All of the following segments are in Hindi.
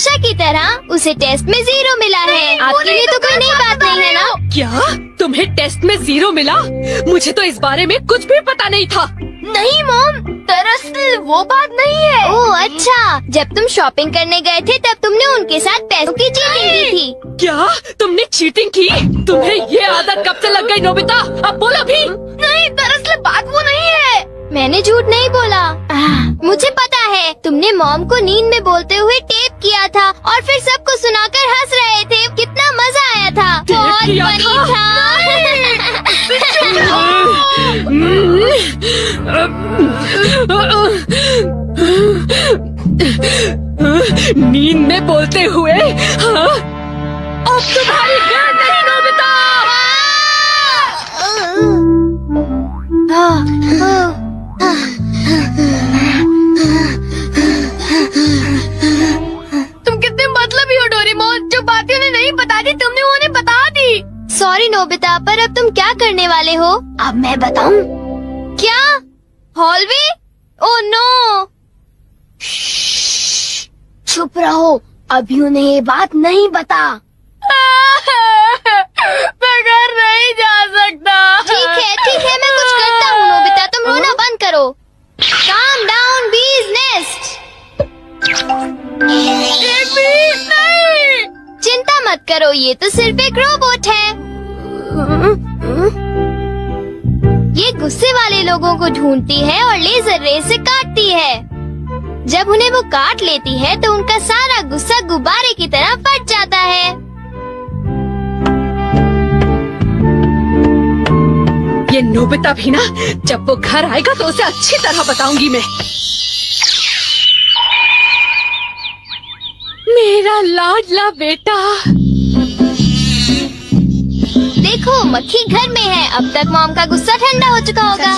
हमेशा की तरह उसे टेस्ट में 0 मिला है। आपके लिए तो कोई नई बात नहीं है ना? क्या तुम्हें टेस्ट में 0 मिला? मुझे तो इस बारे में कुछ भी पता नहीं था। नहीं मॉम, दरअसल वो बात नहीं है। ओह अच्छा, जब तुम शॉपिंग करने गए थे तब तुमने उनके साथ पैसों की चीटिंग की थी। क्या तुमने चीटिंग की? तुम्हें ये आदत कब से लग गई नोबिता? अब बोलो भी। नहीं, दरअसल बात वो नहीं है। मैंने झूठ नहीं बोला। मुझे पता है, तुमने मॉम को नींद में बोलते हुए टेप किया था और फिर सबको सुनाकर हंस रहे थे। कितना मजा आया था, बहुत किया फनी था। नींद में बोलते हुए? हाँ? अब तुम्हारी गैर नहीं नोबिता। तुम कितने मतलबी हो डोरेमोन, जो बातें उन्हें नहीं बता दी तुमने उन्हें बता दी। सॉरी नोबिता, पर अब तुम क्या करने वाले हो? अब मैं बताऊं? क्या? हॉलवे? Oh no! चुप रहो, अभी उन्हें ये बात नहीं बता। मैं घर नहीं जा सकता। ठीक है, मैं कुछ करता हूँ नोबिता, तुम रोना बंद करो। Calm down, bee's nest। नहीं। चिंता मत करो, ये तो सिर्फ एक रोबोट है। ये गुस्से वाले लोगों को ढूंढती है और लेजर रे से काटती है। जब उन्हें वो काट लेती है तो उनका सारा गुस्सा गुब्बारे की तरह फट जाता है। ये नोबिता भी ना, जब वो घर आएगा तो उसे अच्छी तरह बताऊंगी मैं। मेरा लाडला बेटा। देखो, मक्खी घर में है। अब तक मॉम का गुस्सा ठंडा हो चुका होगा।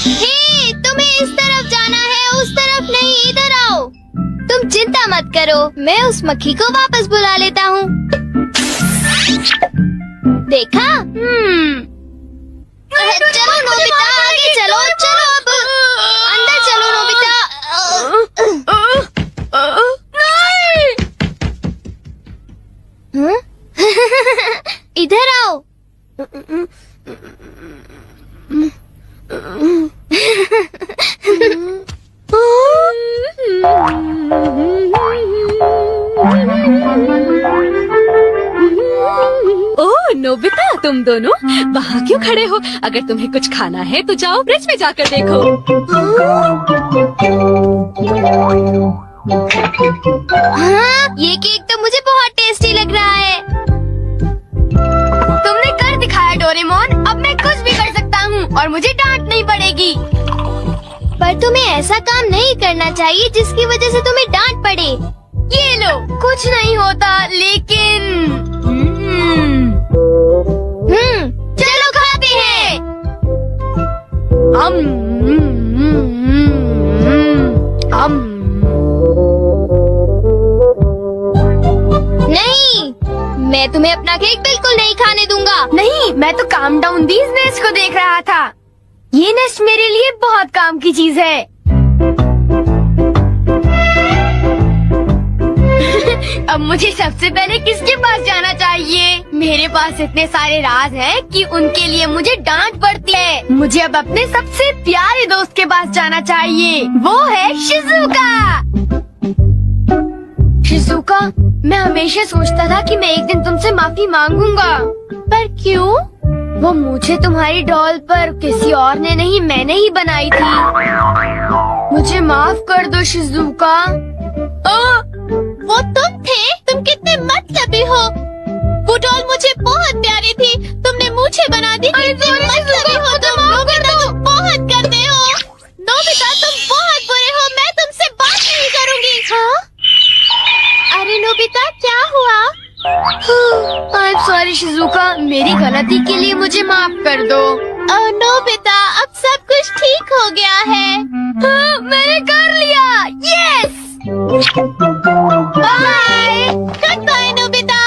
हे, तुम्हें इस तरफ जाना है, उस तरफ नहीं, इधर आओ। तुम चिंता मत करो, मैं उस मक्खी को वापस बुला लेता हूँ। देखा? चलो नोबिता, आगे चलो अब अंदर चलो नोबिता। इधर आओ। ओह नोबिता, तुम दोनों वहाँ क्यों खड़े हो? अगर तुम्हें कुछ खाना है तो जाओ ब्रिज में जाकर देखो। हाँ, ये केक तो मुझे बहुत टेस्टी लग रहा है। तुमने कर दिखाया डोरेमोन, अब मैं कुछ भी कर सकता हूँ और मुझे डांट नहीं पड़ेगी। पर तुम्हें ऐसा काम नहीं करना चाहिए जिसकी वजह से तुम्हें डांट पड़े। ये लो, कुछ नहीं होता, लेकिन चलो खाते हैं। नहीं, मैं तुम्हें अपना केक बिल्कुल नहीं खाने दूंगा। नहीं, मैं तो काम डाउन बीज नेस्ट को देख रहा था। ये नेस्ट मेरे लिए बहुत काम की चीज है। अब मुझे सबसे पहले किसके पास जाना चाहिए? मेरे पास इतने सारे राज हैं कि उनके लिए मुझे डांट पड़ती है। मुझे अब अपने सबसे प्यारे दोस्त के पास जाना चाहिए। वो है शिजुका। शिजुका, मैं हमेशा सोचता था कि मैं एक दिन तुमसे माफी मांगूंगा, पर क्यों? वो मुझे तुम्हारी डॉल पर किसी और ने नहीं, मैंने ही बनाई थी। मुझे माफ कर दो शिजुका। वो तुम थे? तुम कितने मतलबी हो। वो डॉल मुझे बहुत प्यारी थी, तुमने मुझे बना दी। मतलबी हो तुम। नोबिता, तुम बहुत गंदे हो। नोबिता, तुम बहुत बुरे हो, मैं तुमसे बात नहीं करूँगी। हाँ? अरे नोबिता, क्या हुआ? I'm sorry शिजुका, मेरी गलती के लिए मुझे माफ कर दो। नोबिता, अब सब कुछ ठीक हो गया है। हाँ, मैंने कर लिया। Yes. Bye. Good bye Nobita.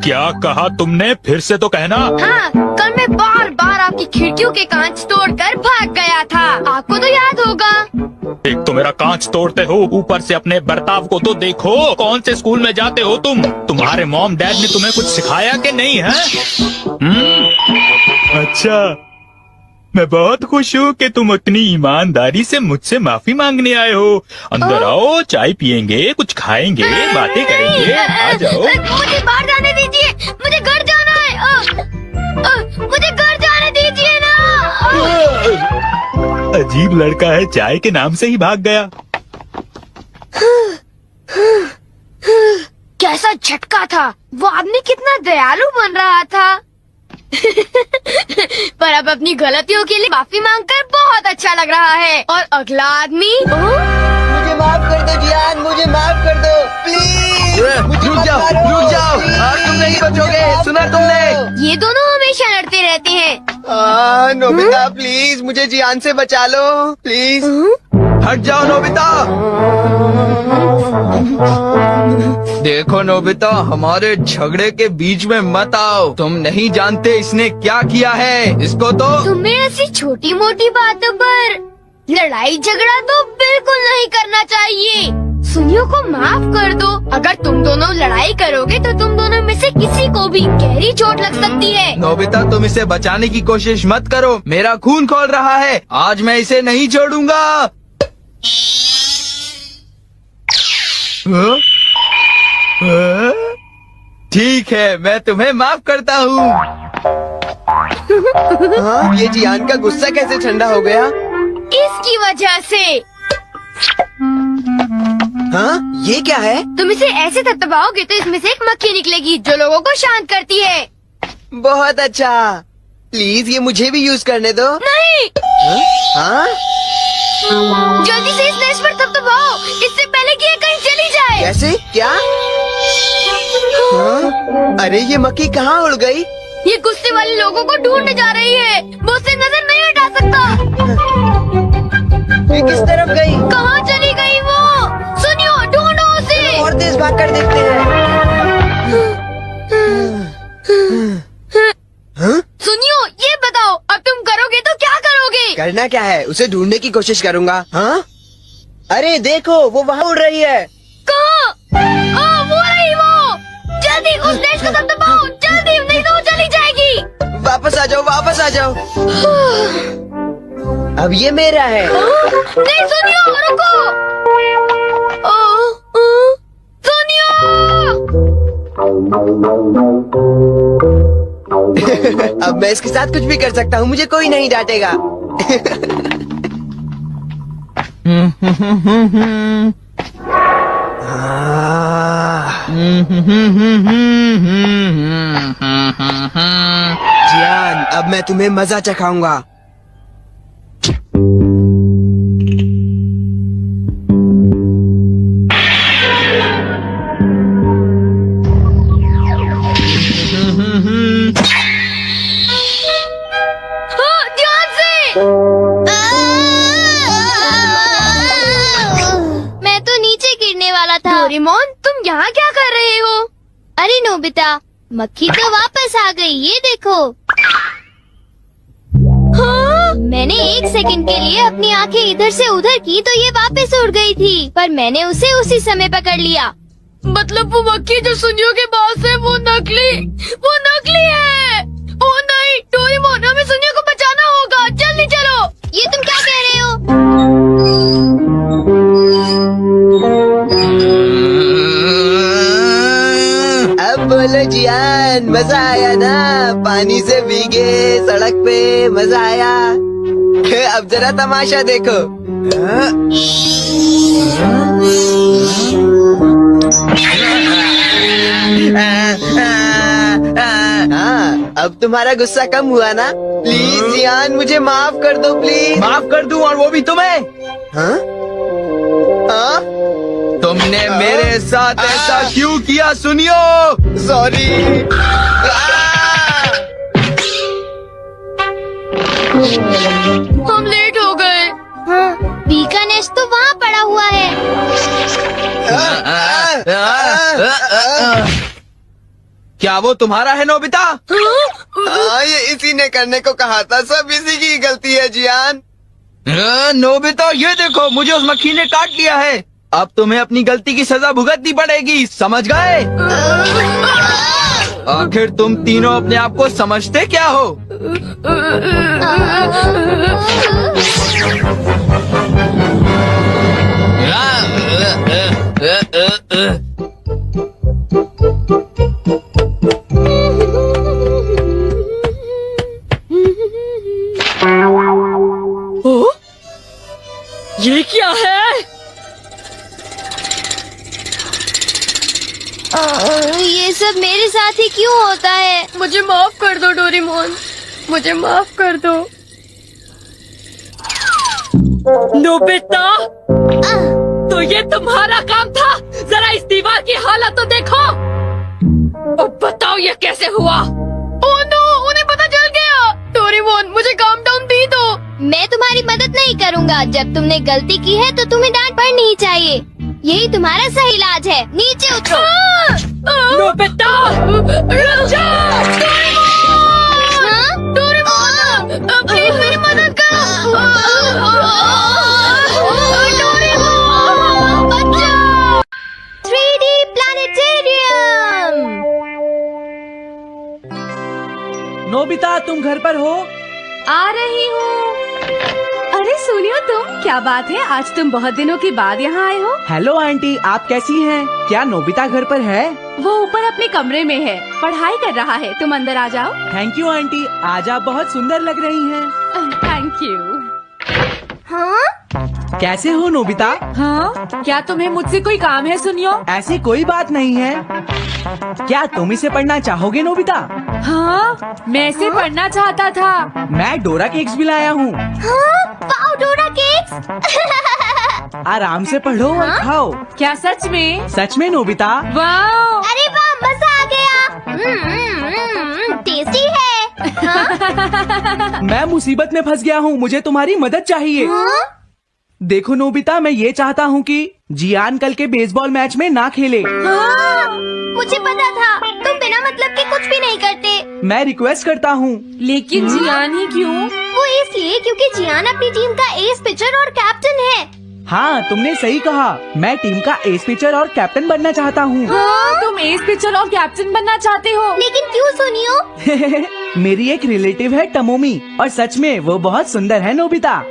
क्या कहा तुमने? फिर से तो कहना। हाँ, कल मैं बार बार आपकी खिड़कियों के कांच तोड़कर भाग गया था। आपको तो याद होगा। एक तो मेरा कांच तोड़ते हो, ऊपर से अपने बर्ताव को तो देखो। कौन से स्कूल में जाते हो तुम? तुम्हारे मॉम डैड ने तुम्हें कुछ सिखाया कि नहीं है? अच्छा, मैं बहुत खुश हूँ कि तुम इतनी ईमानदारी से मुझसे माफी मांगने आए हो। अंदर आओ, चाय पियेंगे, कुछ खाएंगे, बातें करेंगे। आ जाओ। मुझे बाहर जाने दीजिए, मुझे घर जाना है। मुझे घर जाने दीजिए ना। अजीब लड़का है, चाय के नाम से ही भाग गया। कैसा झटका था। वो आदमी कितना दयालु बन रहा था। पर अब अपनी गलतियों के लिए माफी मांगकर बहुत अच्छा लग रहा है। और अगला आदमी मुझे माफ कर दो जियान, मुझे माफ कर दो प्लीज। रुक जाओ, तुम नहीं बचोगे, सुना तुमने? ये दोनों हमेशा लड़ते रहते हैं। नोबिता प्लीज मुझे जियान से बचा लो प्लीज। हट जाओ नोबिता। देखो नोबिता, हमारे झगड़े के बीच में मत आओ। तुम नहीं जानते इसने क्या किया है। इसको तो तुम्हें ऐसी छोटी मोटी बातों पर लड़ाई झगड़ा तो बिल्कुल नहीं करना चाहिए। सुनियो को माफ कर दो। अगर तुम दोनों लड़ाई करोगे तो तुम दोनों में से किसी को भी गहरी चोट लग सकती है। नोबिता, तुम इसे बचाने की कोशिश मत करो। मेरा खून खौल रहा है। आज मैं इसे नहीं छोड़ूंगा। ठीक है, मैं तुम्हें माफ करता हूँ। ये जियान का गुस्सा कैसे ठंडा हो गया? इसकी वजह से। हाँ, ये क्या है? तुम इसे ऐसे थपथपाओगे तो इसमें से एक मक्खी निकलेगी जो लोगों को शांत करती है। बहुत अच्छा। प्लीज ये मुझे भी यूज करने दो। नहीं, हाँ? जल्दी से इस नेश पर थपथपाओ, इससे पहले कि ये कहीं चली जाए। कैसे? क्या? हाँ? अरे ये मक्खी कहाँ उड़ गई? ये गुस्से वाले लोगों को ढूंढने जा रही है। वो उससे नजर नहीं हटा सकता। ये किस तरफ गई? कहाँ चली गई वो? सुनियो, ढूंढो उसे। और तेज भाग कर देखते हैं। हाँ? सुनियो, ये बताओ अब तुम करोगे तो क्या करोगे? करना क्या है? उसे ढूंढने की कोशिश करूंगा। हाँ? अरे देखो, वो वहाँ उड़ रही है। कहाँ? वो रही वो। जल्दी उस नेश को थपथपाओ, जल्दी, नहीं तो वो चली जाएगी। वापस आ जाओ, वापस आ जाओ। अब ये मेरा है। नहीं सुनियो, रुको। सुनियो। अब मैं इसके साथ कुछ भी कर सकता हूँ, मुझे कोई नहीं डांटेगा। जियान, अब मैं तुम्हें मजा चखाऊंगा। ध्यान से। मैं तो नीचे गिरने वाला था। डोरेमोन, तुम यहाँ क्या कर रहे हो? अरे नोबिता, मक्खी तो वापस आ गई, ये देखो। हाँ? मैंने 1 सेकंड के लिए अपनी आंखें इधर से उधर की तो ये वापस उड़ गई थी, पर मैंने उसे उसी समय पकड़ लिया। मतलब वो मक्खी जो सुनियो के पास है वो नकली है। ओ नहीं, डोरेमोन, हमें सुनियो को बचाना होगा। जल्दी चलो। ये तुम क्या कह रहे हो? अब बोलो जियान, मजा आया ना? पानी से भीगे सड़क पे मजा आया। अब जरा तमाशा देखो। हाँ, अब तुम्हारा गुस्सा कम हुआ ना? प्लीज जियान, मुझे माफ कर दो प्लीज। माफ कर दूं, और वो भी तुम्हें? हाँ? हाँ? तुमने मेरे साथ ऐसा क्यों किया? सुनियो, सॉरी। हम लेट हो गए। हाँ, बी का नेस्ट तो वहाँ पड़ा हुआ है। क्या वो तुम्हारा है नोबिता? हाँ, ये इसी ने करने को कहा था। सब इसी की गलती है जियान। नोबिता ये देखो, मुझे उस मक्खी ने काट लिया है। अब तुम्हें अपनी गलती की सजा भुगतनी पड़ेगी, समझ गए? आखिर तुम तीनों अपने आप को समझते क्या हो? ये क्या है? ये सब मेरे साथ ही क्यों होता है? मुझे माफ कर दो डोरेमोन, मुझे माफ कर दो। नोबिता, तो ये तुम्हारा काम था? जरा इस दीवार की हालत तो देखो। अब बताओ ये कैसे हुआ? ओह नो, उन्हें पता चल गया। डोरेमोन, मुझे काम डाउन दी दो। मैं तुम्हारी मदद नहीं करूँगा। जब तुमने गलती की है तो तुम्हें डांट पड़नी ही चाहिए। यही तुम्हारा सही इलाज है। नीचे उतरो। नोबिता, रुक जा! हाँ? डोरेमोन, प्लीज मेरी मदद करो। डोरेमोन, बचाओ। 3D planetarium. नोबिता, तुम घर पर हो? आ रही हूँ। अरे सुनियो तुम, क्या बात है, आज तुम बहुत दिनों के बाद यहाँ आए हो। हेलो आंटी, आप कैसी हैं? क्या नोबिता घर पर है? वो ऊपर अपने कमरे में है, पढ़ाई कर रहा है। तुम अंदर आ जाओ। थैंक यू आंटी, आज आप बहुत सुंदर लग रही हैं। Thank you. हाँ? कैसे हो नोबिता? हाँ, क्या तुम्हें मुझसे कोई काम है सुनियो? ऐसी कोई बात नहीं है। क्या तुम इसे पढ़ना चाहोगे नोबिता? हाँ, मैं इसे पढ़ना चाहता था। मैं डोरा केक्स भी लाया हूँ। हाँ? वाओ, डोरा केक्स। आराम से पढ़ो और खाओ। क्या सच में? सच में नोबिता? वाह! अरे वाह, मजा आ गया। टेस्टी है। हाँ? मैं मुसीबत में फंस गया हूँ, मुझे तुम्हारी मदद चाहिए। हाँ? देखो नोबिता, मैं ये चाहता हूँ कि जियान कल के बेसबॉल मैच में ना खेले। हाँ? मुझे पता था, तुम बिना मतलब के कुछ भी नहीं करते। मैं रिक्वेस्ट करता हूँ। लेकिन जियान ही क्यों? वो इसलिए क्योंकि जियान अपनी टीम का एस पिचर और कैप्टन है। हाँ, तुमने सही कहा। मैं टीम का एस पिचर और कैप्टन बनना चाहता हूँ। हाँ, तुम एस पिचर और कैप्टन बनना चाहते हो? लेकिन क्यों सुनियो? मेरी एक रिलेटिव है टमोमी, और सच में वो बहुत सुंदर है नोबिता।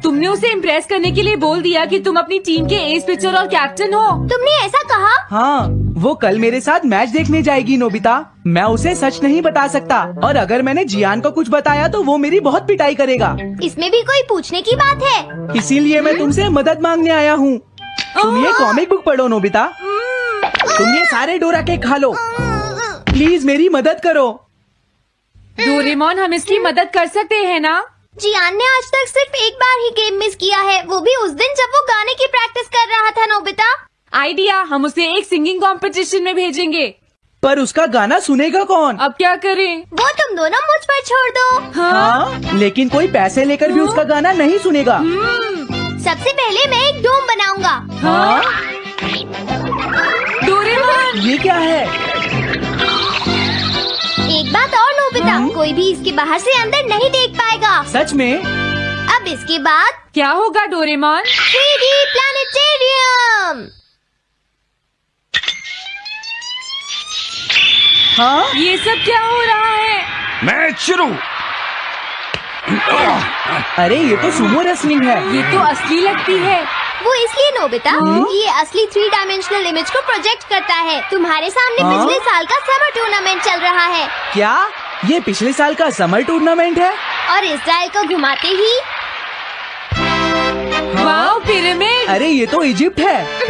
तुमने उसे इम्प्रेस करने के लिए बोल दिया कि तुम अपनी टीम के एस पिचर और कैप्टन हो। तुमने ऐसा कहा? हाँ, वो कल मेरे साथ मैच देखने जाएगी नोबिता। मैं उसे सच नहीं बता सकता, और अगर मैंने जियान को कुछ बताया तो वो मेरी बहुत पिटाई करेगा। इसमें भी कोई पूछने की बात है? इसीलिए मैं तुमसे मदद मांगने आया हूँ। तुम ये कॉमिक बुक पढ़ो नोबिता। तुम ये सारे डोरा केक खा लो। प्लीज मेरी मदद करो। डोरेमोन, हम इसकी मदद कर सकते हैं ना? जियान ने आज तक सिर्फ एक बार ही गेम मिस किया है, वो भी उस दिन जब वो गाने की प्रैक्टिस कर रहा था। नोबिता, आइडिया, हम उसे एक सिंगिंग कंपटीशन में भेजेंगे। पर उसका गाना सुनेगा कौन? अब क्या करें? वो तुम दोनों मुझ पर छोड़ दो। हाँ, लेकिन कोई पैसे लेकर भी उसका गाना नहीं सुनेगा। सबसे पहले मैं एक डोम बनाऊंगा। हाँ? डोरेमोन! ये क्या है? एक बात और नोबिता, कोई भी इसके बाहर से अंदर नहीं देख पाएगा। सच में? अब इसके बाद क्या होगा डोरेमोन? 3D planetarium. हाँ? ये सब क्या हो रहा है? मैच शुरू। अरे ये तो सुमो रेसलिंग है। ये तो असली लगती है। वो इसलिए नोबिता, ये असली 3 डायमेंशनल इमेज को प्रोजेक्ट करता है। तुम्हारे सामने हाँ? पिछले साल का समर टूर्नामेंट चल रहा है, क्या ये पिछले साल का समर टूर्नामेंट है? और इसराइल को घुमाते ही वाह, पिरामिड! अरे ये तो इजिप्ट है।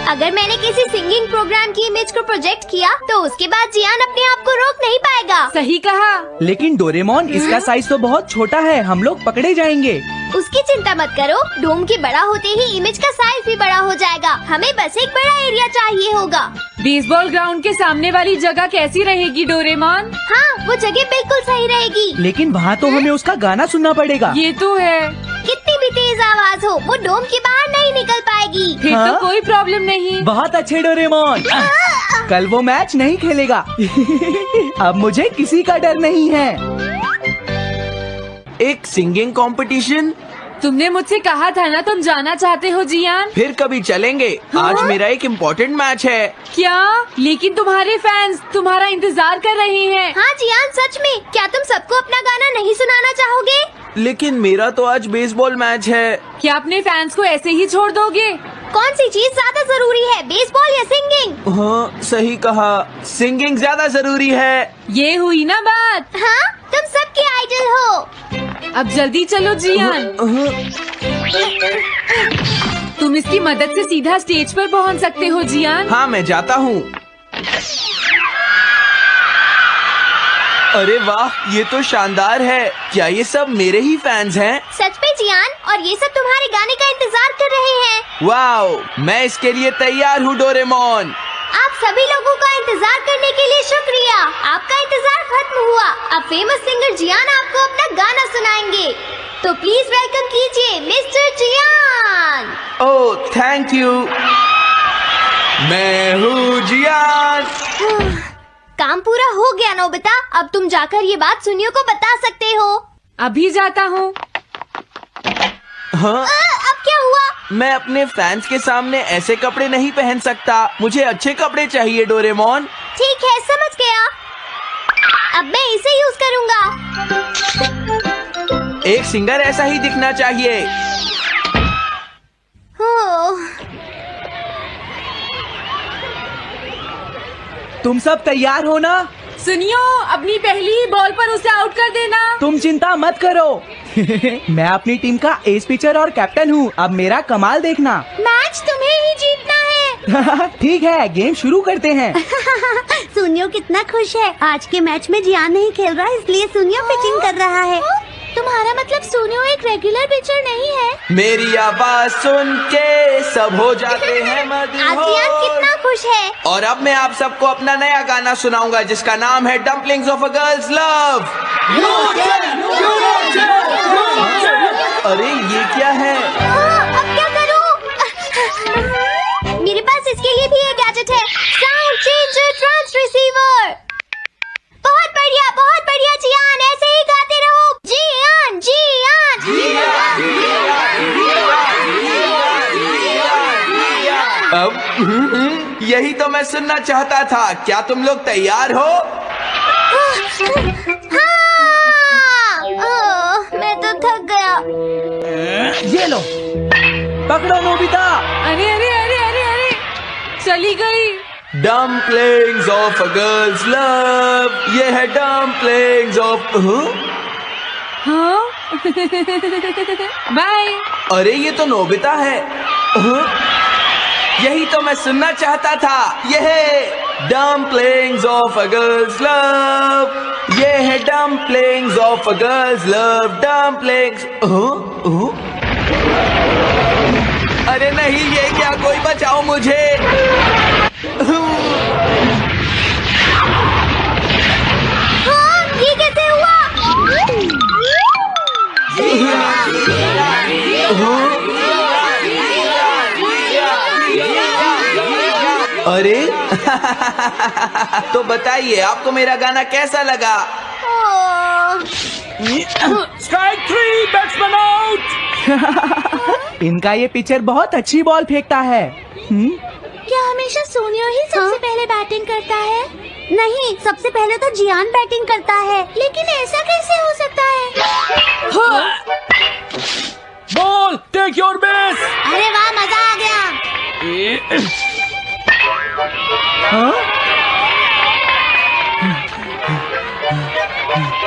अगर मैंने किसी सिंगिंग प्रोग्राम की इमेज को प्रोजेक्ट किया तो उसके बाद जियान अपने आप को रोक नहीं पाएगा। सही कहा। लेकिन डोरेमोन, इसका साइज तो बहुत छोटा है, हम लोग पकड़े जाएंगे। उसकी चिंता मत करो, डोम के बड़ा होते ही इमेज का साइज भी बड़ा हो जाएगा। हमें बस एक बड़ा एरिया चाहिए होगा। बेसबॉल ग्राउंड के सामने वाली जगह कैसी रहेगी डोरेमोन? हाँ, वो जगह बिल्कुल सही रहेगी। लेकिन वहाँ तो हमें उसका गाना सुनना पड़ेगा। ये तो है। कितनी भी तेज आवाज हो, वो डोम के बाहर नहीं निकल पाएगी। थी। फिर हाँ? तो कोई प्रॉब्लम नहीं। बहुत अच्छे डोरेमोन। कल वो मैच नहीं खेलेगा। अब मुझे किसी का डर नहीं है। एक सिंगिंग कंपटीशन? तुमने मुझसे कहा था ना तुम जाना चाहते हो जियान। फिर कभी चलेंगे। आज मेरा एक इम्पोर्टेंट मैच है। क्या? लेकिन तुम्हारे फैंस तुम्हारा इंतजार कर रहे हैं। हाँ जियान, सच में क्या तुम सबको अपना गाना नहीं सुनाना चाहोगे? लेकिन मेरा तो आज बेसबॉल मैच है। क्या अपने फैंस को ऐसे ही छोड़ दोगे? कौन सी चीज ज्यादा जरूरी है, बेसबॉल या सिंगिंग? हाँ, सही कहा। सिंगिंग ज्यादा जरूरी है। ये हुई ना बात। हाँ, तुम सबके आइडल हो। अब जल्दी चलो जियान। तुम इसकी मदद से सीधा स्टेज पर पहुंच सकते हो जियान। हाँ, मैं जाता हूँ। अरे वाह, ये तो शानदार है। क्या ये सब मेरे ही फैंस हैं? सच में जियान, और ये सब तुम्हारे गाने का इंतजार कर रहे हैं। वाह, मैं इसके लिए तैयार हूँ डोरेमोन। आप सभी लोगों का इंतजार करने के लिए शुक्रिया। आपका इंतजार खत्म हुआ। अब फेमस सिंगर जियान आपको अपना गाना सुनाएंगे। तो प्लीज वेलकम कीजिए mister Gian. Oh, thank you. मैं हूँ जियान। काम पूरा हो गया नोबिता। अब तुम जाकर ये बात सुनियो को बता सकते हो। अभी जाता हूँ। हाँ, अब क्या हुआ? मैं अपने फैंस के सामने ऐसे कपड़े नहीं पहन सकता। मुझे अच्छे कपड़े चाहिए डोरेमोन। ठीक है, समझ गया। अब मैं इसे यूज करूँगा। एक सिंगर ऐसा ही दिखना चाहिए। तुम सब तैयार हो ना? सुनियो, अपनी पहली ही बॉल पर उसे आउट कर देना। तुम चिंता मत करो। मैं अपनी टीम का एस पिचर और कैप्टन हूँ। अब मेरा कमाल देखना। मैच तुम्हें ही जीतना है। ठीक है, गेम शुरू करते हैं। सुनियो कितना खुश है। आज के मैच में जियान नहीं खेल रहा, इसलिए सुनियो पिचिंग कर रहा है। तुम्हारा मतलब सुनियो एक रेगुलर पिचर नहीं है? मेरी आवाज सुन के सब हो जाते हैं आज जियान कितना मदहोश। खुश है। और अब मैं आप सबको अपना नया गाना सुनाऊंगा जिसका नाम है dumplings of a girls love. अरे ये क्या है? अब क्या करूं? मेरे पास इसके लिए भी एक गैजेट है, साउंड चेंजर ट्रांस रिसीवर। बहुत बढ़िया जियान, ऐसे ही गाते रहो। जियान जियान अब यही तो मैं सुनना चाहता था। क्या तुम लोग तैयार हो? हाँ, मैं तो थक गया। ये लो, पकड़ो नोबिता। अरे अरे अरे अरे अरे, चली गई। Dumplings of a girls love. ये है डम्पलिंग्स ऑफ। हाँ? बाय। अरे ये तो नोबिता है। यही तो मैं सुनना चाहता था। ये है dumplings of a girls love. ये है dumplings of a girls love. Dumplings. अरे नहीं, ये क्या? कोई बचाओ मुझे। हाँ, ये कैसे हुआ? अरे तो बताइए, आपको मेरा गाना कैसा लगा? Strike 3, batsman out. इनका ये पिचर बहुत अच्छी बॉल फेंकता है। क्या हमेशा सोनियो ही सबसे पहले बैटिंग करता है? नहीं, सबसे पहले तो जियान बैटिंग करता है। लेकिन ऐसा कैसे हो सकता है? Ball, take your base. अरे वाह, मजा आ गया।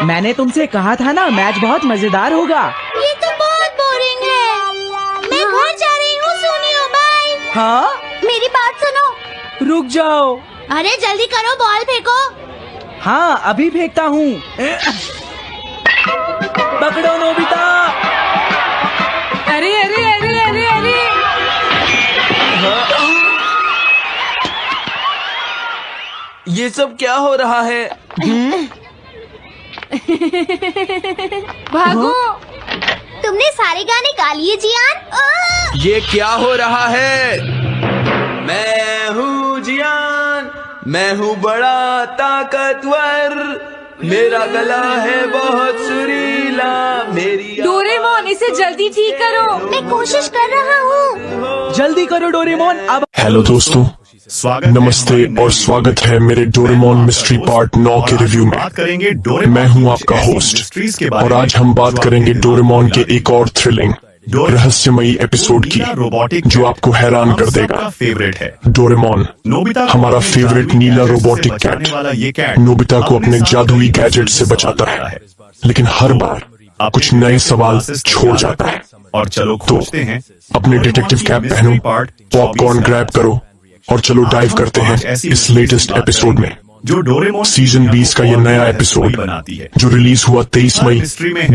मैंने तुमसे कहा था ना, मैच बहुत मजेदार होगा। ये तो बहुत बोरिंग है। मैं घर जा रही हूँ सोनियो, बाय। हाँ, मेरी बात सुनो। रुक जाओ। अरे जल्दी करो, बॉल फेंको। हाँ, अभी फेंकता हूँ। पकड़ो नोबिता। अरे अरे अरे अरे अरे, ये सब क्या हो रहा है? भागो। तुमने सारे गाने गा लिए जियान? ये क्या हो रहा है? मैं हूँ जियान, मैं हूँ बड़ा ताकतवर, मेरा गला है बहुत सुरीला, मेरी डोरेमोन, इसे जल्दी ठीक करो। मैं कोशिश कर रहा हूँ। जल्दी करो डोरेमोन, अब हेलो दोस्तों, नमस्ते और स्वागत है मेरे डोरेमोन मिस्ट्री पार्ट 9 के रिव्यू में। मैं हूं आपका होस्ट और आज हम बात करेंगे डोरेमोन के एक और थ्रिलिंग रहस्यमयी एपिसोड की जो आपको हैरान कर देगा। डोरेमोन, हमारा फेवरेट नीला रोबोटिक कैट, नोबिता को अपने जादुई गैजेट से बचाता है, लेकिन हर बार कुछ नए सवाल छोड़ जाता है। और चलो खोजते हैं। अपने डिटेक्टिव कैप पहनो, पॉपकॉर्न ग्रैब करो और चलो डाइव करते हैं इस लेटेस्ट एपिसोड में, जो डोरेमोन सीजन 20 का ये नया एपिसोड बनाती है, जो रिलीज हुआ 23 मई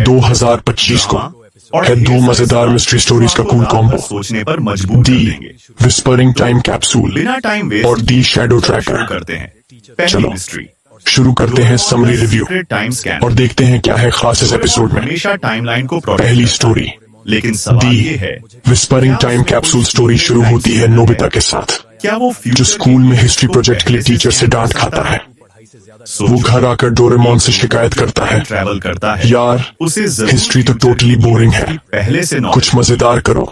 2025 को है। दो मजेदार मिस्ट्री स्टोरीज का कूल कॉम्बो, सोचने पर मजबूर कर दी देंगे। विस्परिंग टाइम कैप्सूल बिना टाइम वेस्ट और दी शैडो शुरू ट्रैकर। करते हैं। पहली चलो मिस्ट्री, शुरू करते हैं समरी रिव्यू टाइम स्कैन और देखते हैं क्या है खास इस एपिसोड में। हमेशा टाइमलाइन को प्रोटेक्ट पहली करता है। स्टोरी, लेकिन सवाल दी ये है, विस्परिंग टाइम कैप्सूल स्टोरी शुरू होती है नोबिता के साथ, क्या वो जो स्कूल में हिस्ट्री प्रोजेक्ट के लिए टीचर से डांट खाता है। वो घर आकर डोरेमोन से शिकायत करता है, ट्रैवल करता है, यार उसे जरूर हिस्ट्री तो टोटली बोरिंग है, पहले से कुछ मजेदार करो।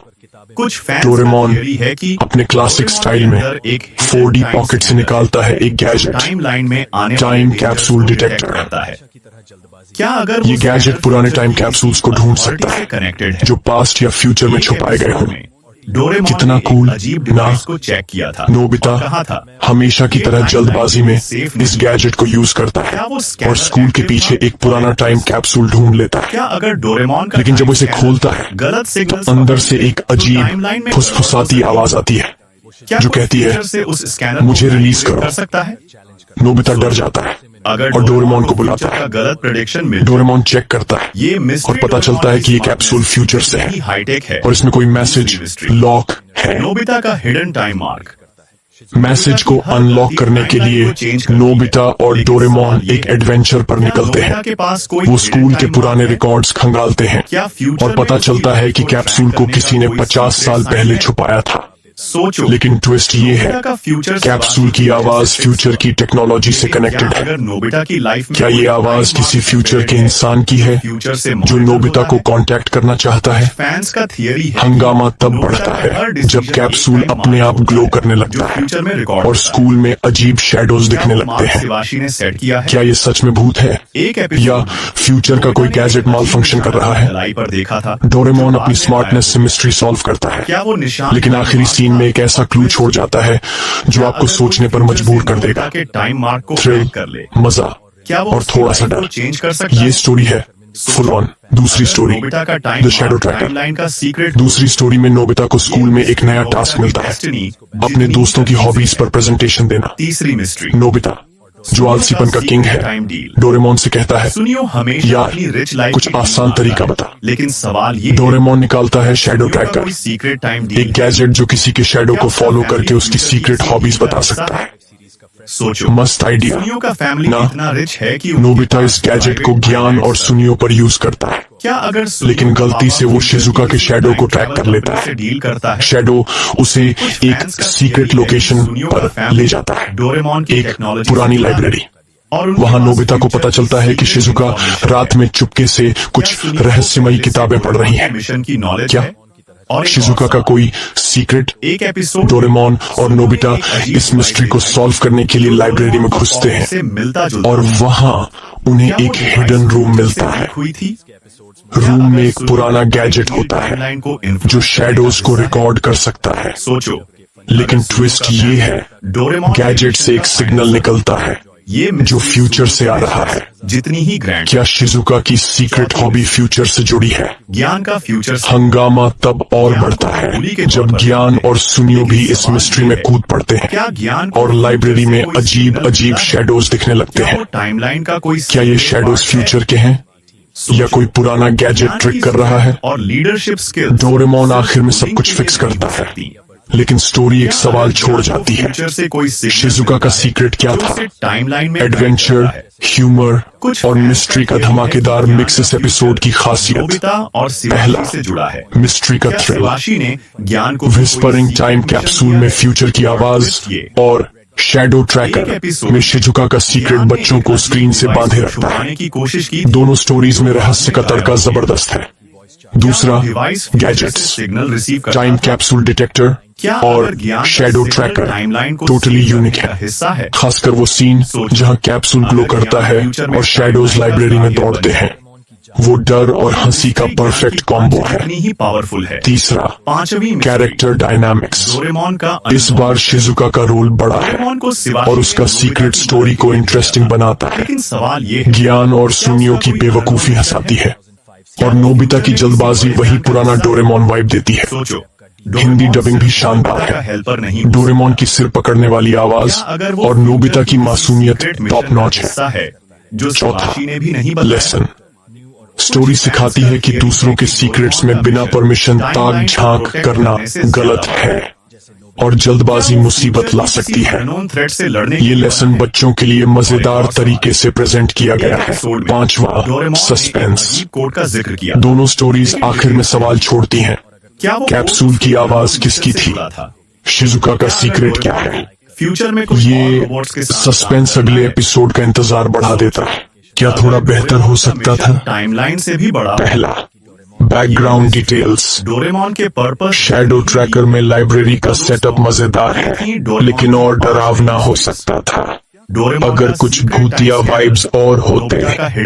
कुछ फैंस डोरेमोन का theory है कि अपने क्लासिक स्टाइल में एक 4D पॉकेट से निकालता है एक गैजेट, टाइमलाइन में आने टाइम वाले कैप्सूल dangers को डिटेक्टर। detect करता है। क्या अगर ये गैजेट पुराने टाइम कैप्सूल्स को ढूंढ सकता है कनेक्टेड है जो पास्ट या फ्यूचर में छुपाए गए हों। डोरेमोन कितना ने एक कूल अजीब ना? डिवाइस को चेक किया था। नोबिता और कहा था, हमेशा की तरह जल्दबाजी में सेफ इस गैजेट को यूज करता है क्या वो और स्कैनर स्कूल के एक्टिव पीछे था? एक पुराना टाइम कैप्सूल ढूंढ लेता है। क्या अगर डोरेमोन का लेकिन जब टाइम उसे स्कैनर खोलता है गलत तो सिग्नल्स अंदर से एक तो टाइमलाइन अजीब में फुसफुसाती आवाज आती है क्या जो कोई कहती है, फ्यूचर से उस स्कैनर मुझे को रिलीज manipulate करो। कर सकता है। नोबिता डर जाता है अगर और डोरेमोन को बुलाता फ्यूचर है। का गलत प्रेडिक्शन मिल डोरेमोन चेक करता है ये mystery और पता चलता है कि ये कैप्सूल फ्यूचर से है हाईटेक है और इसमें कोई मैसेज लॉक है। नोबिता का हिडन टाइम मार्क। मैसेज को अनलॉक करने के लिए नोबिता और डोरेमोन एक एडवेंचर पर निकलते हैं। के पास कोई वो स्कूल के पुराने रिकॉर्ड्स खंगालते हैं क्या फ्यूचर और पता चलता है कि कैप्सूल को किसी ने 50 साल पहले छुपाया था। सोचो, लेकिन ट्विस्ट ये है, का फ्यूचर कैप्सूल की आवाज फ्यूचर की टेक्नोलॉजी से कनेक्टेड है। अगर नोबिता की लाइफ में क्या ये आवाज किसी फ्यूचर के इंसान की है फ्यूचर से जो नोबिता को कांटेक्ट करना चाहता है? फैंस का थियरी है हंगामा तब बढ़ता है जब कैप्सूल अपने आप ग्लो करने लगता है फ्यूचर में रिकॉर्ड और स्कूल में अजीब शैडोज दिखने लगते हैं। शिवाशी ने सेट किया है। क्या ये सच में भूत है एक या एपिसोड फ्यूचर का कोई गैजेट माल फंक्शन कर रहा है? लाई पर देखा था। डोरेमोन अपनी स्मार्टनेस से मिस्ट्री सॉल्व करता है, क्या वो निशान लेकिन आखिरी सीन में एक ऐसा क्लू छोड़ जाता है जो आपको सोचने पर मजबूर कर देगा। के टाइम मार्क को थ्रिल, क्रैक कर ले। मजा क्या वो और थोड़ा सा डर। चेंज कर सकता ये है? स्टोरी है फुल ऑन। दूसरी स्टोरी, नोबिता का time the shadow tracker. Timeline का सीक्रेट। दूसरी स्टोरी में नोबिता को स्कूल में एक नया टास्क मिलता है, अपने दोस्तों की हॉबीज पर प्रेजेंटेशन देना। तीसरी मिस्ट्री, नोबिता जो आलसीपन का किंग है डोरेमोन से कहता है, सुनियो हमेशा यार अपनी रिच लाइफ कुछ की आसान बात तरीका है। बता। लेकिन सवाल ये डोरेमोन निकालता है शैडो ट्रैकर, सीक्रेट टाइम एक गैजेट जो किसी के शैडो को फॉलो करके उसकी सीक्रेट हॉबीज बता सकता है। सोचो, मस्त आइडिया सुनियो का फैमिली ना? इतना रिच है कि नोबिता इस गैजेट को ज्ञान और सुनियो पर यूज करता है, क्या अगर सुनियो लेकिन का गलती पापा से वो फ्यूचर शिजुका के की शैडो को टाइम ट्रैक कर ट्रैवल लेता कंपनी से है। डील करता है। शैडो उसे एक फैंस का सीक्रेट theory है लोकेशन कि सुनियो का पर फैमिली ले जाता है, डोरेमोन की एक टेक्नोलॉजी पुरानी से जुड़ा है। लाइब्रेरी। और उनके वहाँ पास नोबिता को फ्यूचर पता चलता है कि से शिजुका नॉलेज है। रात में चुपके से कुछ क्या सुनियो को रहस्यमयी पहले से किताबें पढ़ रही है। मिशन की नॉलेज क्या है? और एक शिजुका और का कोई सीक्रेट? एक एपिसोड डोरेमोन और नोबिता एक अजीब इस मिस्ट्री को सॉल्व करने के लिए लाइब्रेरी में घुसते हैं से मिलता जुलता और वहाँ उन्हें क्या वो एक डिवाइस हिडन रूम फ्यूचर मिलता से है। लीक हुई थी? रूम में एक पुराना गैजेट होता है टाइमलाइन को जो शैडोज को रिकॉर्ड कर सकता है। सोचो, लेकिन ट्विस्ट ये है, डोरेमोन गैजेट से एक सिग्नल निकलता है ये जो फ्यूचर से आ रहा है। जितनी ही ग्रैंड क्या शिजुका की सीक्रेट हॉबी फ्यूचर से जुड़ी है? ज्ञान का फ्यूचर से हंगामा तब और बढ़ता है जब ज्ञान और सुनियो भी इस मिस्ट्री में कूद पड़ते हैं क्या ज्ञान और लाइब्रेरी में अजीब अजीब शैडोज दिखने लगते क्या हैं। वो टाइमलाइन का कोई क्या ये शैडोज फ्यूचर के हैं या कोई पुराना गैजेट ट्रिक कर रहा है? और लीडरशिप स्किल डोरेमोन आखिर में सब कुछ फिक्स करता है लेकिन स्टोरी एक सवाल छोड़ जाती है। फ्यूचर से कोई सिग्नल शिजुका का सीक्रेट क्या था? टाइमलाइन में एडवेंचर, ह्यूमर और मिस्ट्री का धमाकेदार मिक्स इस एपिसोड की खासियत। नोबिता और पहला, शिवाशी से जुड़ा है। मिस्ट्री का क्या थ्रिल। शिवाशी ने ज्ञान को विस्परिंग टाइम कैप्सूल में फ्यूचर की आवाज और शैडो ट्रैकर में शिजुका का सीक्रेट बच्चों को स्क्रीन से बांधे रखता है। छुपाने की कोशिश की। दोनों स्टोरीज में रहस्य का तड़का जबरदस्त है। दूसरा, डिवाइस गैजेट्स, सिग्नल रिसीव करता टाइम था। कैप्सूल डिटेक्टर क्या और अगर ज्ञान का शैडो सिग्नल ट्रैकर टाइमलाइन को टोटली सीख यूनिक करने का है। हिस्सा है? खासकर वो सीन जहां कैप्सूल ग्लो अगर करता ज्ञान है फ्यूचर में और शैडोज टाइमलाइन लाइब्रेरी में का दौड़ते कार्य हैं। वो डर और हंसी का परफेक्ट कॉम्बो है। इतनी ही पावरफुल है। तीसरा, पांचवी कैरेक्टर डायनामिक्स। डोरेमोन का इस बार शिजुका का रोल बड़ा है डोरेमोन को शिवाशी और उसका ने सीक्रेट स्टोरी को इंटरेस्टिंग बनाता है। लेकिन सवाल ये है, ज्ञान और सुनियो की बेवकूफी हंसाती है और नोबिता की जल्दबाजी वही पुराना डोरेमोन वाइब देती है। सोचो, हिंदी डबिंग भी शानदार का है। हेल्पर नहीं। डोरेमोन की सिर पकड़ने वाली आवाज अगर वो और नोबिता की फ्यूचर मासूमियत सीक्रेट मिशन टॉप का नॉच है। हिस्सा है जो चौथा, शिवाशी ने भी नहीं बताया। लेसन। स्टोरी सिखाती है कि दूसरों के सीक्रेट्स में बिना परमिशन ताक झांक करना गलत है और जल्दबाजी मुसीबत ला सकती है। थ्रेट से लड़ने ये लेसन बच्चों के लिए मजेदार तरीके से प्रेजेंट किया गया है। पांचवा, सस्पेंस। कोड का जिक्र किया। दोनों स्टोरीज आखिर में सवाल छोड़ती हैं। क्या वो कैप्सूल की आवाज किसकी थी? शिजुका का सीक्रेट क्या है? फ्यूचर में कुछ और ये रोबोट्स के साथ सस्पेंस अगले एपिसोड का इंतजार बढ़ा देता है। क्या थोड़ा बेहतर हो सकता था? टाइमलाइन से भी बड़ा। पहला, बैकग्राउंड डिटेल्स। डोरेमोन के पर्पस शैडो ट्रैकर में लाइब्रेरी का सेटअप मजेदार है, लेकिन और डरावना हो सकता था। अगर कुछ भूतिया वाइब्स और होते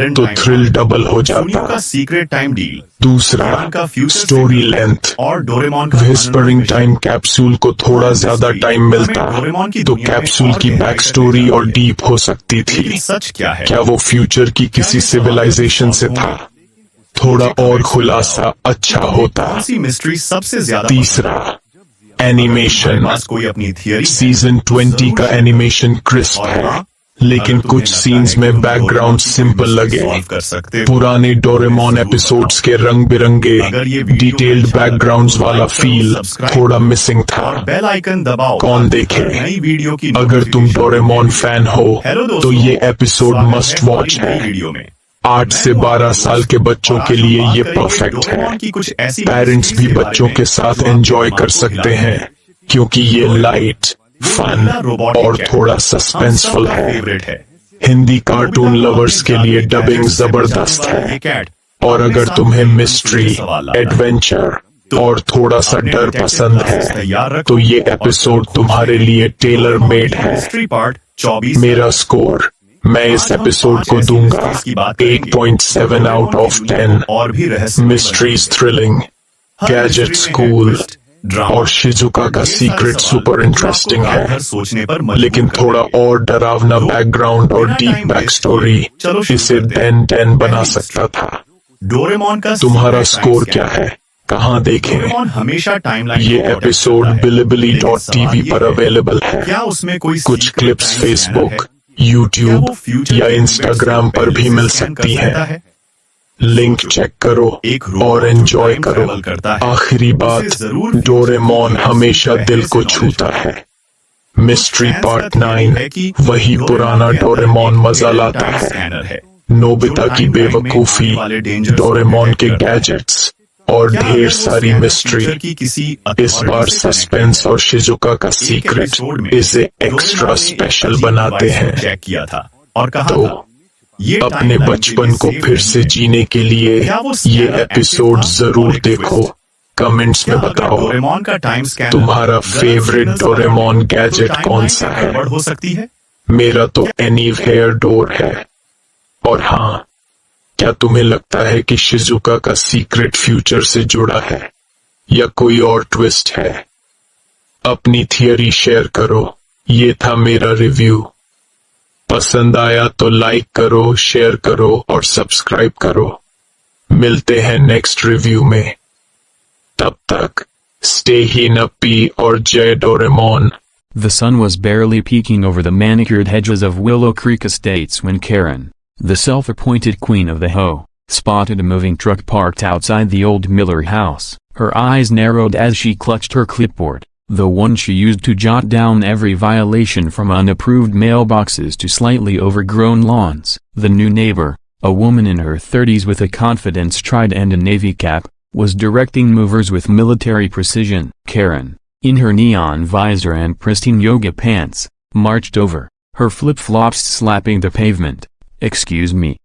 तो थ्रिल डबल हो सुनियो का जाता। सीक्रेट टाइम डील दूसरा, स्टोरी लेंथ। और डोरेमोन का विस्परिंग टाइम कैप्सूल को थोड़ा ज्यादा टाइम मिलता तो कैप्सूल की बैक स्टोरी और डीप हो सकती थी। सच क्या है? क्या वो फ्यूचर की किसी सिविलाइजेशन से था? थोड़ा और खुलासा अच्छा होता। कौन सी मिस्ट्री सबसे ज्यादा? तीसरा, एनिमेशन। पास कोई अपनी थियरी? सीजन 20 का एनिमेशन क्रिस्प है, लेकिन कुछ सीन्स में बैकग्राउंड सिंपल लगे। कर सकते हो। पुराने डोरेमोन एपिसोड्स के रंग बिरंगे डिटेल्ड बैकग्राउंड्स वाला फील थोड़ा मिसिंग था। बेल आइकन दबाओ। कौन देखे? नई वीडियो की अगर तुम डोरेमोन फैन हो हेलो दोस्तों, तो ये एपिसोड मस्ट वॉच नई है। वीडियो में 8 से 12 साल के बच्चों के लिए ये परफेक्ट है। डोरेमोन की कुछ ऐसी पेरेंट्स भी बच्चों के साथ एंजॉय कर सकते हैं क्योंकि ये लाइट, फन और थोड़ा सस्पेंसफुल है। फेवरेट है। हिंदी कार्टून लवर्स के लिए डबिंग जबरदस्त है कैट और अगर तुम्हें मिस्ट्री, एडवेंचर और थोड़ा सा डर पसंद है तो ये एपिसोड तुम्हारे लिए टेलर मेड है। History part 24। मेरा स्कोर, मैं इस एपिसोड को दूंगा 8.7 आउट ऑफ 10। और भी रहस्य मिस्ट्रीज थ्रिलिंग, गैजेट्स कूल और शिजुका का सीक्रेट सुपर इंटरेस्टिंग है, सोचने पर लेकिन थोड़ा और डरावना बैकग्राउंड और डीप बैक स्टोरी इसे 10 बना सकता था। डोरेमोन का तुम्हारा स्कोर क्या है? कहाँ देखें? डोरेमोन हमेशा टाइमलाइन ये एपिसोड bilibili.tv पर अवेलेबल है। क्या उसमें कोई कुछ secret clips time Facebook, scanner है? यूट्यूब क्या वो फ्यूचर या के इंस्टाग्राम पर भी मिल सकती है। लिंक चेक करो एक रोबोट और एंजॉय टाइम करो। ट्रैवल करता है। आखिरी बात, उसे जरूर डोरेमोन हमेशा दिल को छूता है। मिस्ट्री पार्ट 9 वही पुराना डोरेमोन मजा लाता है। स्कैनर है। नोबिता की बेवकूफी, डोरेमोन के गैजेट्स और ढेर सारी मिस्ट्री। इस बार सस्पेंस और शिजुका का सीक्रेट इसे एक्स्ट्रा स्पेशल बनाते हैं। चेक किया था और कहा तो था ये अपने timeline बचपन को के फिर से जीने के लिए क्या वो ये स्कैनर एपिसोड एक्टिव था? जरूर और एक देखो। twist। कमेंट्स में बताओ डोरेमोन का टाइम स्कैनर तुम्हारा फेवरेट डोरेमोन गैजेट कौन सा है? हो सकती है। मेरा तो एनीवेयर डोर है। और हाँ, क्या तुम्हें लगता है कि शिजुका का सीक्रेट फ्यूचर से जुड़ा है या कोई और ट्विस्ट है? अपनी थियरी शेयर करो। ये था मेरा रिव्यू। पसंद आया तो लाइक करो, शेयर करो और सब्सक्राइब करो। मिलते हैं नेक्स्ट रिव्यू में। तब तक स्टे हीनप्पी और जय Doraemon. The sun was barely peeking over the manicured hedges of Willow Creek Estates when Karen, the self-appointed queen of the Ho, spotted a moving truck parked outside the old Miller house. Her eyes narrowed as she clutched her clipboard. the one she used to jot down every violation from unapproved mailboxes to slightly overgrown lawns. The new neighbor, a woman in her 30s with a confidence stride and a navy cap, was directing movers with military precision. Karen, in her neon visor and pristine yoga pants, marched over, her flip-flops slapping the pavement. "Excuse me,"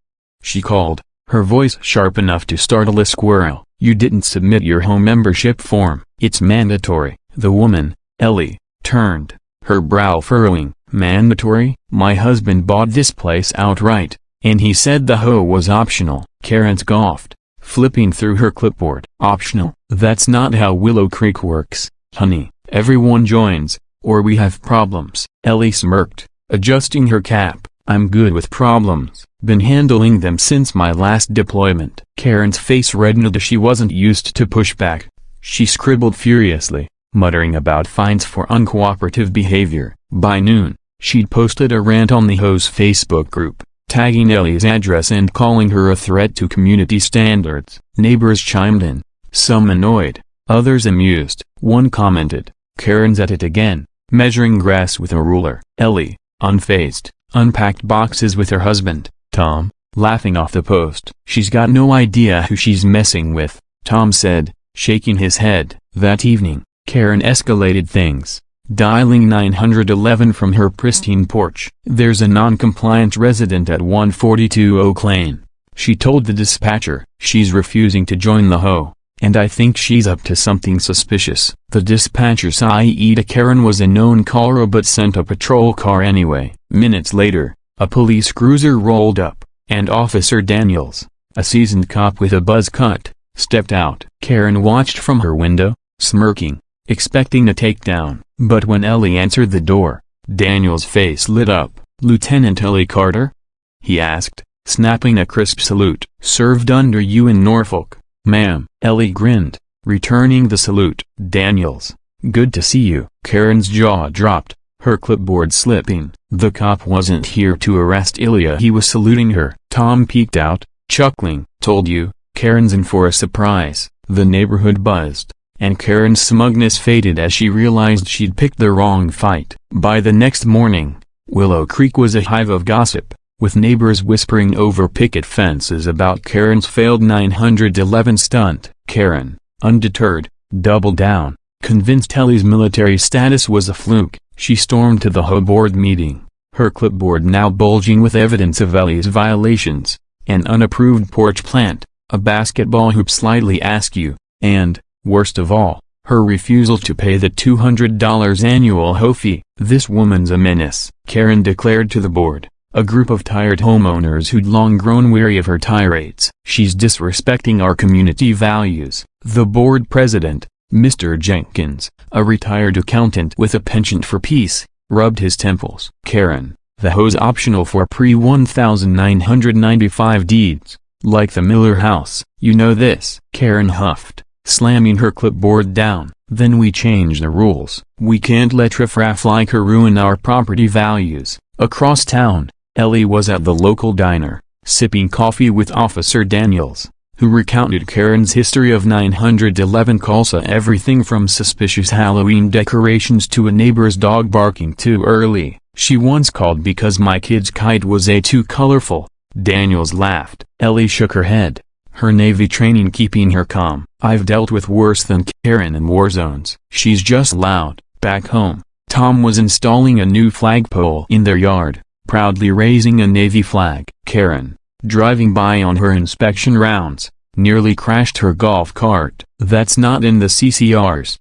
she called, her voice sharp enough to startle a squirrel. "You didn't submit your home membership form." "It's mandatory." The woman, Ellie, turned, her brow furrowing. "Mandatory? My husband bought this place outright, and he said the hoe was optional." Karen scoffed, flipping through her clipboard. "Optional? That's not how Willow Creek works, honey. Everyone joins, or we have problems." Ellie smirked, adjusting her cap. "I'm good with problems. Been handling them since my last deployment." Karen's face reddened as she wasn't used to pushback. She scribbled furiously, muttering about fines for uncooperative behavior. By noon, she'd posted a rant on the hoe's Facebook group, tagging Ellie's address and calling her a threat to community standards. Neighbors chimed in, some annoyed, others amused. One commented, "Karen's at it again, measuring grass with a ruler." Ellie, unfazed, unpacked boxes with her husband, Tom, laughing off the post. "She's got no idea who she's messing with," Tom said, shaking his head. That evening, Karen escalated things, dialing 911 from her pristine porch. "There's a non-compliant resident at 142 Oak Lane," she told the dispatcher. "She's refusing to join the hoe, and I think she's up to something suspicious." The dispatcher said Karen was a known caller but sent a patrol car anyway. Minutes later, a police cruiser rolled up, and Officer Daniels, a seasoned cop with a buzz cut, stepped out. Karen watched from her window, smirking, expecting a takedown. But when Ellie answered the door, Daniels' face lit up. "Lieutenant Ellie Carter?" he asked, snapping a crisp salute. "Served under you in Norfolk, ma'am." Ellie grinned, returning the salute. "Daniels, good to see you." Karen's jaw dropped, her clipboard slipping. The cop wasn't here to arrest Ilya. He was saluting her. Tom peeked out, chuckling. "Told you, Karen's in for a surprise." The neighborhood buzzed, and Karen's smugness faded as she realized she'd picked the wrong fight. By the next morning, Willow Creek was a hive of gossip, with neighbors whispering over picket fences about Karen's failed 911 stunt. Karen, undeterred, doubled down, convinced Ellie's military status was a fluke. She stormed to the hoe board meeting, her clipboard now bulging with evidence of Ellie's violations: an unapproved porch plant, a basketball hoop slightly askew, and, worst of all, her refusal to pay the $200 annual hoe fee. "This woman's a menace," Karen declared to the board, a group of tired homeowners who'd long grown weary of her tirades. "She's disrespecting our community values." The board president, Mr. Jenkins, a retired accountant with a penchant for peace, rubbed his temples. "Karen, the hoe's optional for pre-1995 deeds, like the Miller house. You know this." Karen huffed, slamming her clipboard down. "Then we change the rules. We can't let riffraff like her ruin our property values." Across town, Ellie was at the local diner, sipping coffee with Officer Daniels, who recounted Karen's history of 911 calls, everything from suspicious Halloween decorations to a neighbor's dog barking too early. "She once called because my kid's kite was too colorful." Daniels laughed. Ellie shook her head, her Navy training keeping her calm. "I've dealt with worse than Karen in war zones. She's just loud." Back home, Tom was installing a new flagpole in their yard, proudly raising a Navy flag. Karen, driving by on her inspection rounds, nearly crashed her golf cart. "That's not in the CCRs,"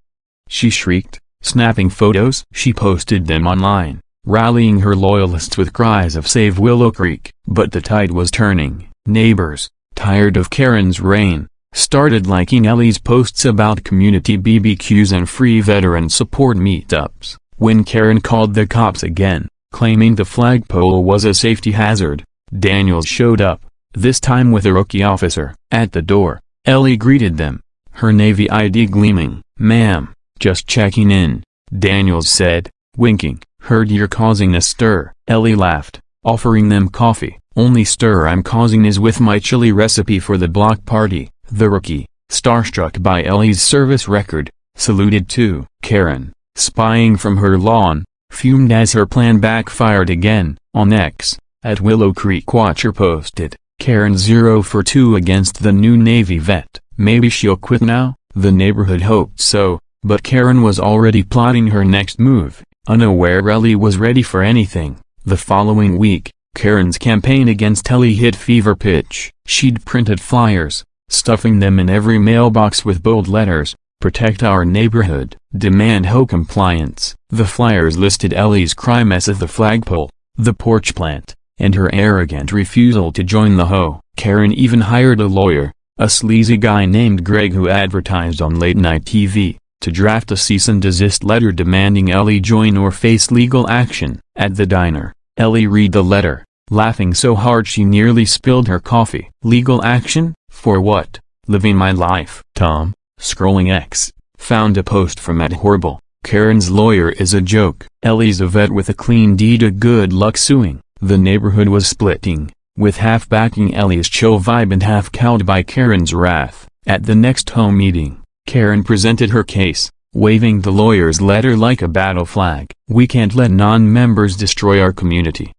she shrieked, snapping photos. She posted them online, rallying her loyalists with cries of "Save Willow Creek." But the tide was turning. Neighbors, tired of Karen's reign, started liking Ellie's posts about community BBQs and free veteran support meetups. When Karen called the cops again, claiming the flagpole was a safety hazard, Daniels showed up, this time with a rookie officer. At the door, Ellie greeted them, her Navy ID gleaming. "Ma'am, just checking in," Daniels said, winking. "Heard you're causing a stir." Ellie laughed, offering them coffee. "Only stir I'm causing is with my chili recipe for the block party." The rookie, starstruck by Ellie's service record, saluted too. Karen, spying from her lawn, fumed as her plan backfired again. On X, at Willow Creek Watcher posted, Karen 0 for 2 against the new Navy vet. Maybe she'll quit now? The neighborhood hoped so, but Karen was already plotting her next move, unaware Ellie was ready for anything. The following week, Karen's campaign against Ellie hit fever pitch. She'd printed flyers, stuffing them in every mailbox with bold letters, "Protect our neighborhood, demand Ho compliance." The flyers listed Ellie's crime as of the flagpole, the porch plant, and her arrogant refusal to join the Ho. Karen even hired a lawyer, a sleazy guy named Greg who advertised on late-night TV, to draft a cease-and-desist letter demanding Ellie join or face legal action. At the diner, Ellie read the letter, laughing so hard she nearly spilled her coffee. Legal action? For what? Living my life. Tom, scrolling X, found a post from @horrible. Karen's lawyer is a joke. Ellie's a vet with a clean deed of good luck suing. The neighborhood was splitting, with half backing Ellie's chill vibe and half cowed by Karen's wrath. At the next home meeting, Karen presented her case, waving the lawyer's letter like a battle flag. "We can't let non-members destroy our community,"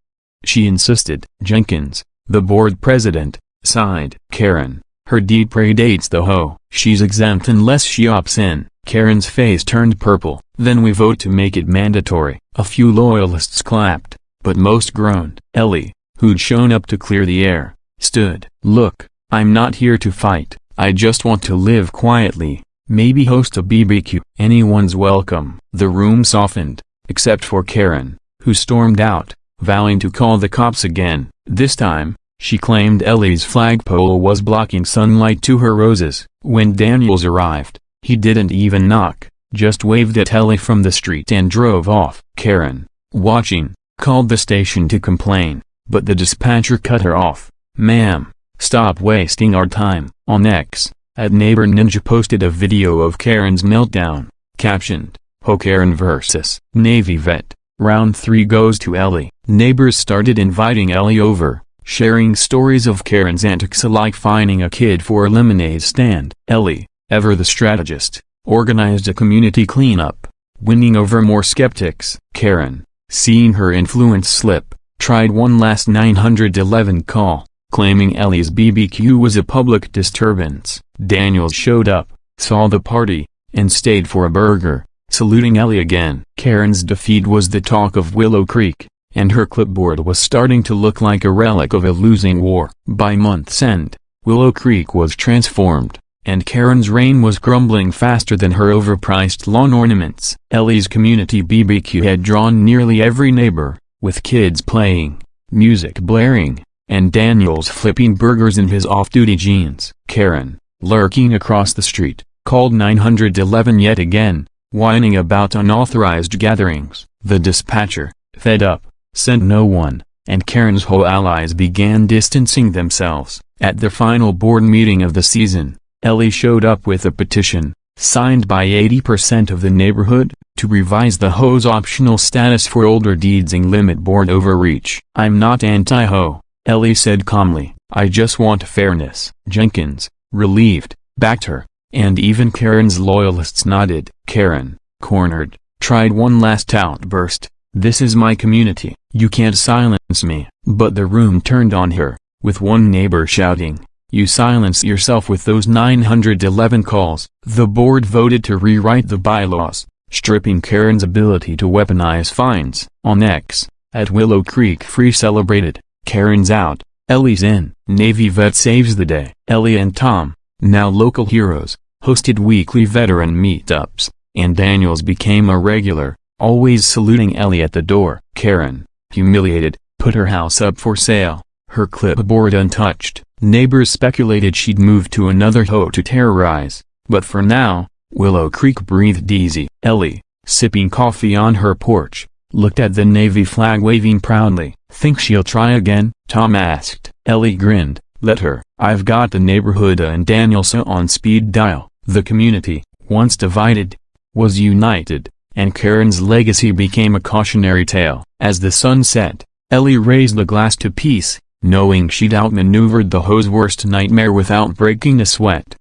she insisted. Jenkins, the board president, sighed. Karen, her deed predates the Ho. She's exempt unless she opts in. Karen's face turned purple. "Then we vote to make it mandatory." A few loyalists clapped, but most groaned. Ellie, who'd shown up to clear the air, stood. "Look, I'm not here to fight, I just want to live quietly, maybe host a BBQ. Anyone's welcome." The room softened, except for Karen, who stormed out, vowing to call the cops again. This time, she claimed Ellie's flagpole was blocking sunlight to her roses. When Daniels arrived, he didn't even knock, just waved at Ellie from the street and drove off. Karen, watching, called the station to complain, but the dispatcher cut her off. "Ma'am, stop wasting our time." On X, @Neighbor Ninja posted a video of Karen's meltdown, captioned, "Ho Karen vs. Navy vet, round 3 goes to Ellie." Neighbors started inviting Ellie over, sharing stories of Karen's antics like finding a kid for a lemonade stand. Ellie, ever the strategist, organized a community cleanup, winning over more skeptics. Karen, seeing her influence slip, tried one last 911 call, claiming Ellie's BBQ was a public disturbance. Daniels showed up, saw the party, and stayed for a burger, saluting Ellie again. Karen's defeat was the talk of Willow Creek, and her clipboard was starting to look like a relic of a losing war. By month's end, Willow Creek was transformed, and Karen's reign was crumbling faster than her overpriced lawn ornaments. Ellie's community BBQ had drawn nearly every neighbor, with kids playing, music blaring, and Daniels flipping burgers in his off-duty jeans. Karen, lurking across the street, called 911 yet again, whining about unauthorized gatherings. The dispatcher, fed up, sent no one, and Karen's Ho allies began distancing themselves. At the final board meeting of the season, Ellie showed up with a petition, signed by 80% of the neighborhood, to revise the Ho's optional status for older deeds and limit board overreach. "I'm not anti-Ho," Ellie said calmly, "I just want fairness." Jenkins, relieved, backed her, and even Karen's loyalists nodded. Karen, cornered, tried one last outburst, "This is my community, you can't silence me." But the room turned on her, with one neighbor shouting, "You silence yourself with those 911 calls." The board voted to rewrite the bylaws, stripping Karen's ability to weaponize fines. On X, @Willow Creek Free celebrated, "Karen's out, Ellie's in." Navy vet saves the day. Ellie and Tom, now local heroes, hosted weekly veteran meetups, and Daniels became a regular, always saluting Ellie at the door. Karen, humiliated, put her house up for sale, her clipboard untouched. Neighbors speculated she'd moved to another Ho to terrorize, but for now, Willow Creek breathed easy. Ellie, sipping coffee on her porch, looked at the Navy flag waving proudly. "Think she'll try again?" Tom asked. Ellie grinned, "Let her." "I've got the neighborhood and Danielsa on speed dial." The community, once divided, was united, and Karen's legacy became a cautionary tale. As the sun set, Ellie raised a glass to peace, knowing she'd outmaneuvered the Ho's worst nightmare without breaking a sweat.